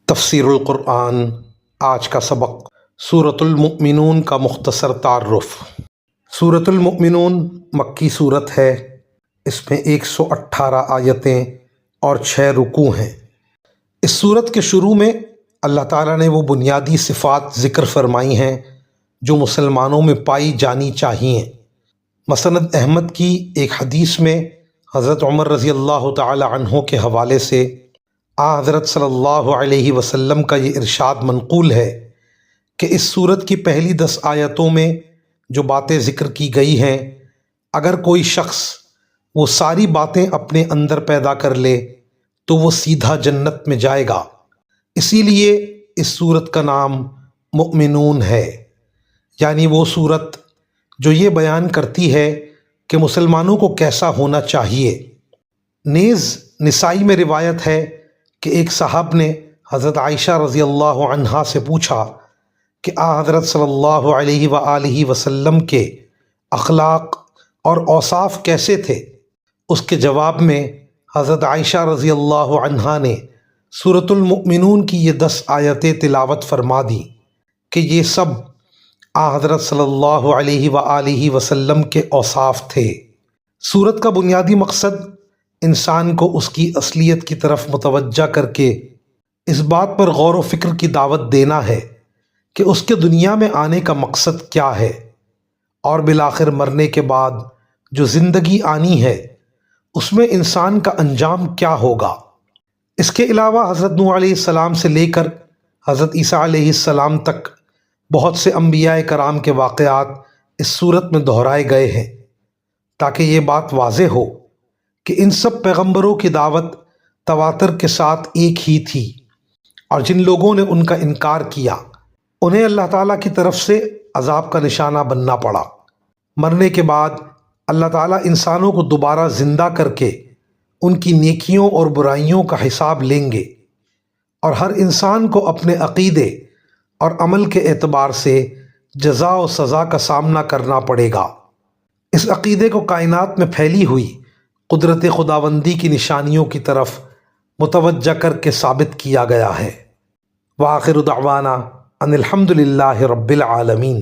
تفسیر القرآن۔ آج کا سبق سورۃ المؤمنون کا مختصر تعارف۔ سورۃ المؤمنون مکی صورت ہے۔ اس میں 118 آیتیں اور 6 رکوع ہیں۔ اس صورت کے شروع میں اللہ تعالیٰ نے وہ بنیادی صفات ذکر فرمائی ہیں جو مسلمانوں میں پائی جانی چاہیے۔ مسند احمد کی ایک حدیث میں حضرت عمر رضی اللہ تعالی عنہ کے حوالے سے حضرت صلی اللہ علیہ وسلم کا یہ ارشاد منقول ہے کہ اس صورت کی پہلی 10 آیتوں میں جو باتیں ذکر کی گئی ہیں، اگر کوئی شخص وہ ساری باتیں اپنے اندر پیدا کر لے تو وہ سیدھا جنت میں جائے گا۔ اسی لیے اس صورت کا نام مؤمنون ہے، یعنی وہ صورت جو یہ بیان کرتی ہے کہ مسلمانوں کو کیسا ہونا چاہیے۔ نیز نسائی میں روایت ہے کہ ایک صاحب نے حضرت عائشہ رضی اللہ عنہا سے پوچھا کہ حضرت صلی اللہ علیہ وآلہ وسلم کے اخلاق اور اوصاف کیسے تھے؟ اس کے جواب میں حضرت عائشہ رضی اللہ عنہا نے سورۃ المؤمنون کی یہ 10 آیتیں تلاوت فرما دیں کہ یہ سب حضرت صلی اللہ علیہ وآلہ وسلم کے اوصاف تھے۔ سورت کا بنیادی مقصد انسان کو اس کی اصلیت کی طرف متوجہ کر کے اس بات پر غور و فکر کی دعوت دینا ہے کہ اس کے دنیا میں آنے کا مقصد کیا ہے، اور بالآخر مرنے کے بعد جو زندگی آنی ہے اس میں انسان کا انجام کیا ہوگا۔ اس کے علاوہ حضرت نوح علیہ السلام سے لے کر حضرت عیسیٰ علیہ السلام تک بہت سے انبیاء کرام کے واقعات اس صورت میں دہرائے گئے ہیں، تاکہ یہ بات واضح ہو کہ ان سب پیغمبروں کی دعوت تواتر کے ساتھ ایک ہی تھی، اور جن لوگوں نے ان کا انکار کیا انہیں اللہ تعالیٰ کی طرف سے عذاب کا نشانہ بننا پڑا۔ مرنے کے بعد اللہ تعالیٰ انسانوں کو دوبارہ زندہ کر کے ان کی نیکیوں اور برائیوں کا حساب لیں گے، اور ہر انسان کو اپنے عقیدے اور عمل کے اعتبار سے جزا و سزا کا سامنا کرنا پڑے گا۔ اس عقیدے کو کائنات میں پھیلی ہوئی قدرت خداوندی کی نشانیوں کی طرف متوجہ کر کے ثابت کیا گیا ہے۔ وآخر دعوانا ان الحمد للہ رب العالمین۔